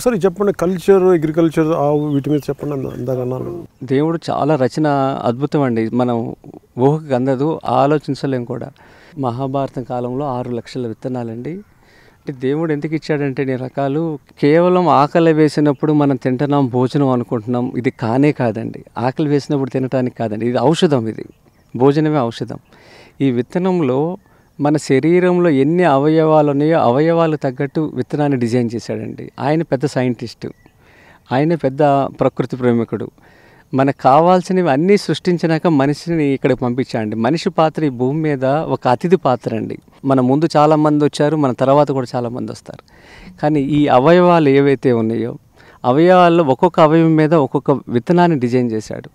ఒకసారి చెప్పండి, culture, agriculture వీటి మీద చెప్పండి. అందాకన్నాను దేవుడు చాలా రచన అద్భుతం అండి. మనం ఊహకు అందదు, ఆలోచించలేం కూడా. మహాభారతం కాలంలో 6 లక్షల విత్తనాలండి. అంటే దేవుడు ఎందుకు ఇచ్చాడంటే ఇన్ని రకాలు, కేవలం ఆకలి వేసినప్పుడు మనం తింటున్నాం, భోజనం అనుకుంటున్నాం. ఇది కానే కాదండి. ఆకలి వేసినప్పుడు తినడానికి కాదండి, ఇది ఔషధం. ఇది భోజనమే ఔషధం. ఈ విత్తనంలో మన శరీరంలో ఎన్ని అవయవాలు ఉన్నాయో అవయవాలు తగ్గట్టు విత్తనాన్ని డిజైన్ చేశాడండి. ఆయన పెద్ద సైంటిస్టు, ఆయన పెద్ద ప్రకృతి ప్రేమికుడు. మనకు కావాల్సినవి అన్నీ సృష్టించినాక మనిషిని ఇక్కడికి పంపించాడండి. మనిషి పాత్ర ఈ భూమి మీద ఒక అతిథి పాత్ర అండి. మన ముందు చాలామంది వచ్చారు, మన తర్వాత కూడా చాలామంది వస్తారు. కానీ ఈ అవయవాలు ఏవైతే ఉన్నాయో అవయవాల్లో ఒక్కొక్క అవయవం మీద ఒక్కొక్క విత్తనాన్ని డిజైన్ చేశాడు.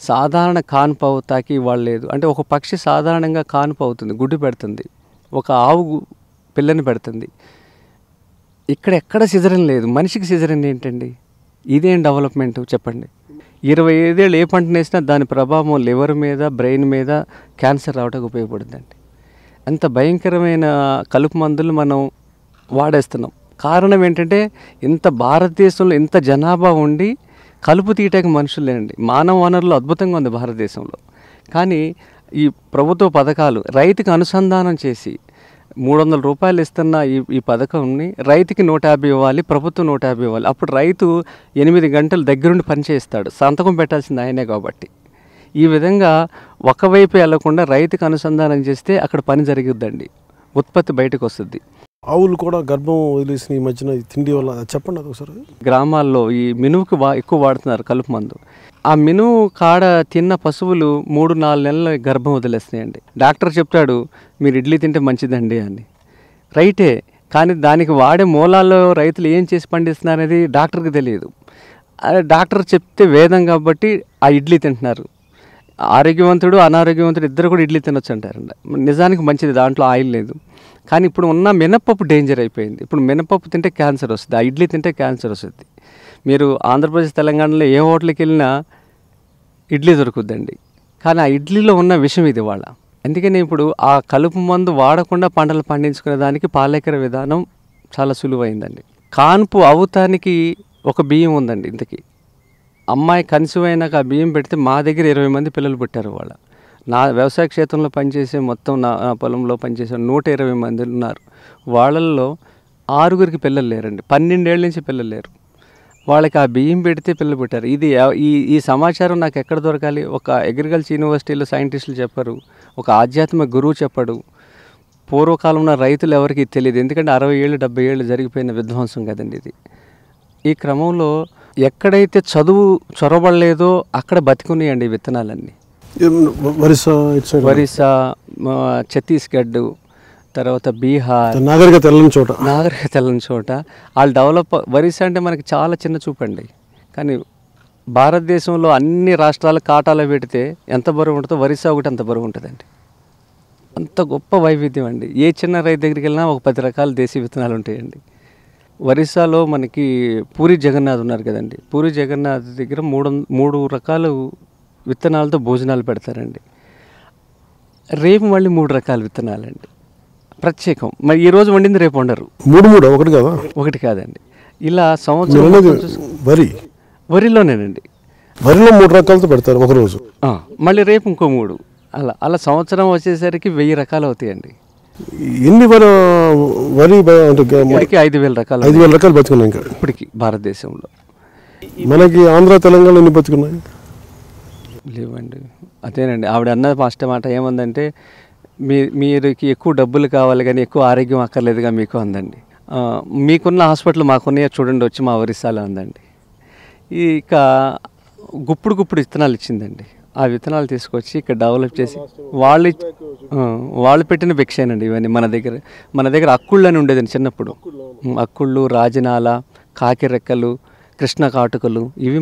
సాధారణ కాన్పు అవుతాకి ఇవాళ లేదు. అంటే ఒక పక్షి సాధారణంగా కాన్పు అవుతుంది, గుడ్డు పెడుతుంది. ఒక ఆవు పిల్లని పెడుతుంది. ఇక్కడ ఎక్కడ సిజరన్ లేదు. మనిషికి సిజరన్ ఏంటండి? ఇదేం డెవలప్మెంట్ చెప్పండి. 25 ఏళ్ళు ఏ పంటను వేసినా దాని ప్రభావం లివర్ మీద, బ్రెయిన్ మీద క్యాన్సర్ రావడానికి ఉపయోగపడుతుందండి. అంత భయంకరమైన కలుపు మందులు మనం వాడేస్తున్నాం. కారణం ఏంటంటే ఇంత భారతదేశంలో ఇంత జనాభా ఉండి కలుపు తీయటానికి మనుషులు లేనండి. మానవ వనరులు అద్భుతంగా ఉంది భారతదేశంలో. కానీ ఈ ప్రభుత్వ పథకాలు రైతుకి అనుసంధానం చేసి 300 రూపాయలు ఇస్తున్న ఈ పథకంని రైతుకి 150 ఇవ్వాలి, ప్రభుత్వం 150 ఇవ్వాలి. అప్పుడు రైతు 8 గంటలు దగ్గరుండి పనిచేస్తాడు, సంతకం పెట్టాల్సింది ఆయనే కాబట్టి. ఈ విధంగా ఒకవైపు వెళ్లకుండా రైతుకి అనుసంధానం చేస్తే అక్కడ పని జరుగుద్దండి, ఉత్పత్తి బయటకు వస్తుంది. ఆవులు కూడా గర్భం వదిలేసిన ఈ మధ్యన తిండి వల్ల చెప్పండి అది ఒకసారి. గ్రామాల్లో ఈ మినువుకి ఎక్కువ వాడుతున్నారు కలుపు మందు. ఆ మినువు కాడ తిన్న పశువులు 3-4 నెలల గర్భం వదిలేస్తున్నాయండి. డాక్టర్ చెప్తాడు మీరు ఇడ్లీ తింటే మంచిదండి అని. రైటే, కానీ దానికి వాడే మూలాల్లో రైతులు ఏం చేసి పండిస్తున్నారు అనేది డాక్టర్కి తెలియదు. డాక్టర్ చెప్తే వేదం కాబట్టి ఆ ఇడ్లీ తింటున్నారు. ఆరోగ్యవంతుడు అనారోగ్యవంతుడు ఇద్దరు కూడా ఇడ్లీ తినొచ్చు అంటారండి. నిజానికి మంచిది, దాంట్లో ఆయిల్ లేదు. కానీ ఇప్పుడు ఉన్న మినపప్పు డేంజర్ అయిపోయింది. ఇప్పుడు మినపప్పు తింటే క్యాన్సర్ వస్తుంది, ఆ ఇడ్లీ తింటే క్యాన్సర్ వస్తుంది. మీరు ఆంధ్రప్రదేశ్ తెలంగాణలో ఏ హోటల్కి వెళ్ళినా ఇడ్లీ దొరుకుద్దండి. కానీ ఆ ఇడ్లీలో ఉన్న విషయం ఇది వాళ్ళ. అందుకని ఇప్పుడు ఆ కలుపు మందు వాడకుండా పంటలు పండించుకునే దానికి పాలేకర విధానం చాలా సులువైందండి. కాన్పు అవుతానికి ఒక బియ్యం ఉందండి. ఇంతకీ అమ్మాయి కన్సీవ్ అయినాక ఆ బియ్యం పెడితే మా దగ్గర 20 మంది పిల్లలు పుట్టారు. వాళ్ళ నా వ్యవసాయ క్షేత్రంలో పనిచేసే మొత్తం నా పొలంలో పనిచేసే 120 మంది ఉన్నారు. వాళ్ళల్లో 6గురికి పిల్లలు లేరండి. 12 ఏళ్ళ నుంచి పిల్లలు లేరు. వాళ్ళకి ఆ బియ్యం పెడితే పిల్లలు పుట్టారు. ఇది ఈ సమాచారం నాకు ఎక్కడ దొరకాలి? ఒక అగ్రికల్చర్ యూనివర్సిటీలో సైంటిస్టులు చెప్పరు, ఒక ఆధ్యాత్మిక గురువు చెప్పడు. పూర్వకాలంలో రైతులు ఎవరికి తెలియదు, ఎందుకంటే 60 ఏళ్ళు 70 ఏళ్ళు జరిగిపోయిన విధ్వంసం కదండి ఇది. ఈ క్రమంలో ఎక్కడైతే చదువు చొరబడలేదో అక్కడ బతికున్నాయండి ఈ విత్తనాలన్నీ. ఒరిస్సా, ఛత్తీస్గఢ్, తర్వాత బీహార్, నాగరికత వెళ్ళని చోట వాళ్ళు డెవలప్. ఒరిస్సా అంటే మనకి చాలా చిన్న చూపండి, కానీ భారతదేశంలో అన్ని రాష్ట్రాల కాటాలో పెడితే ఎంత బరువు ఉంటుందో ఒరిస్సా ఒకటి అంత బరువు ఉంటుందండి. అంత గొప్ప వైవిధ్యం అండి. ఏ చిన్న రైతు దగ్గరికి వెళ్ళినా ఒక 10 రకాల దేశీ విత్తనాలు ఉంటాయండి. ఒరిస్సాలో మనకి పూరి జగన్నాథ్ ఉన్నారు కదండి. పూరి జగన్నాథ్ దగ్గర 3 రకాల విత్తనాలతో భోజనాలు పెడతారండి. రేపు మళ్ళీ 3 రకాల విత్తనాలండి ప్రత్యేకం. మరి ఈరోజు వండింది రేపు వండరు. 3 ఒకటి కదా? ఒకటి కాదండి. ఇలా సంవత్సరం వరిలోనేనండి. వరిలో 3 రకాలతో పెడతారు ఒకరోజు, మళ్ళీ రేపు ఇంకో 3. అలా సంవత్సరం వచ్చేసరికి 1000 రకాలు అవుతాయండి. ఎన్ని వరి 5,000 రకాలు. 5,000 రకాలు బతుకున్నాయి ఇంకా ఇప్పటికి భారతదేశంలో. మనకి ఆంధ్ర తెలంగాణ ఎన్ని బతుకున్నాయి? లేవండి. అదేనండి ఆవిడ అన్న ఫస్ట్ మాట ఏముందంటే మీరుకి ఎక్కువ డబ్బులు కావాలి కానీ ఎక్కువ ఆరోగ్యం అక్కర్లేదుగా మీకు అందండి. మీకున్న హాస్పిటల్ మాకున్నాయో చూడండి వచ్చి మా ఒరిస్సాలో అందండి. ఇక గుప్పుడు విత్తనాలు ఇచ్చిందండి. ఆ విత్తనాలు తీసుకొచ్చి ఇక్కడ డెవలప్ చేసి వాళ్ళు పెట్టిన భిక్షేనండి ఇవన్నీ. మన దగ్గర అక్కుళ్ళు అని ఉండేదండి చిన్నప్పుడు. అక్కుళ్ళు, రాజనాల, కాకిరెక్కలు, కృష్ణ కాటుకలు ఇవి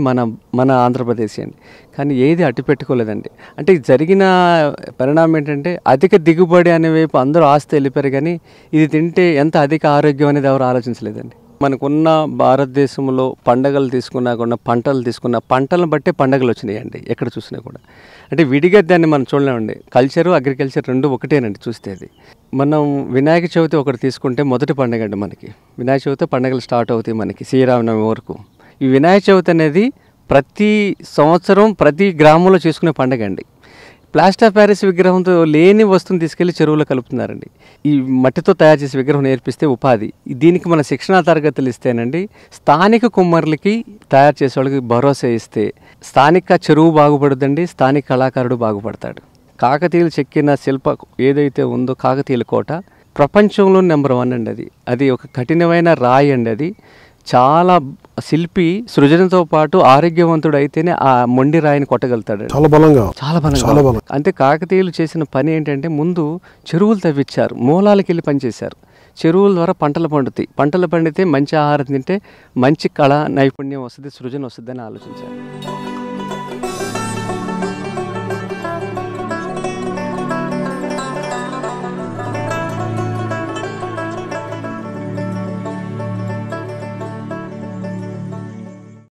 మన ఆంధ్రప్రదేశ్ అండి. కానీ ఏది అట్టి పెట్టుకోలేదండి. అంటే జరిగిన పరిణామం ఏంటంటే అధిక దిగుబడి అనే వైపు అందరూ ఆస్తి వెళ్ళిపోయారు, కానీ ఇది తింటే ఎంత అధిక ఆరోగ్యం అనేది ఎవరు ఆలోచించలేదండి. మనకున్న భారతదేశంలో పండగలు తీసుకున్నా కూడా పంటలు తీసుకున్న పంటలను బట్టే పండగలు వచ్చినాయండి ఎక్కడ చూసినా కూడా. అంటే విడిగా దాన్ని మనం చూడలేమండి. కల్చరు అగ్రికల్చర్ 2 ఒకటేనండి చూస్తే. అది మనం వినాయక చవితి ఒకటి తీసుకుంటే మొదటి పండుగ అండి మనకి. వినాయక చవితి పండుగలు స్టార్ట్ అవుతాయి మనకి శ్రీరామనవమి వరకు. ఈ వినాయక చవితి అనేది ప్రతి సంవత్సరం ప్రతి గ్రామంలో చేసుకునే పండుగ అండి. ప్లాస్టర్ ఆఫ్ ప్యారిస్ విగ్రహంతో లేని వస్తువుని తీసుకెళ్లి చెరువులో కలుపుతున్నారండి. ఈ మట్టితో తయారు చేసే విగ్రహం నేర్పిస్తే ఉపాధి. దీనికి మన శిక్షణా తరగతులు ఇస్తేనండి స్థానిక కుమ్మరులకి తయారు చేసే వాళ్ళకి భరోసా ఇస్తే స్థానిక చెరువు బాగుపడుతుందండి, స్థానిక కళాకారుడు బాగుపడతాడు. కాకతీయులు చెక్కిన శిల్ప ఏదైతే ఉందో కాకతీయుల కోట ప్రపంచంలో నెంబర్ 1 అండి. అది ఒక కఠినమైన రాయి అండి. అది చాలా శిల్పి సృజనతో పాటు ఆరోగ్యవంతుడు అయితేనే ఆ మొండి రాయిని కొట్టగలుగుతాడు. చాలా బలంగా. అంటే కాకతీయులు చేసిన పని ఏంటంటే ముందు చెరువులు తవ్వించారు, మూలాలకు వెళ్ళి పనిచేశారు. చెరువుల ద్వారా పంటలు పండుతాయి, పంటలు పండితే మంచి ఆహారం తింటే మంచి కళ నైపుణ్యం వస్తుంది, సృజన వస్తుంది అని ఆలోచించారు.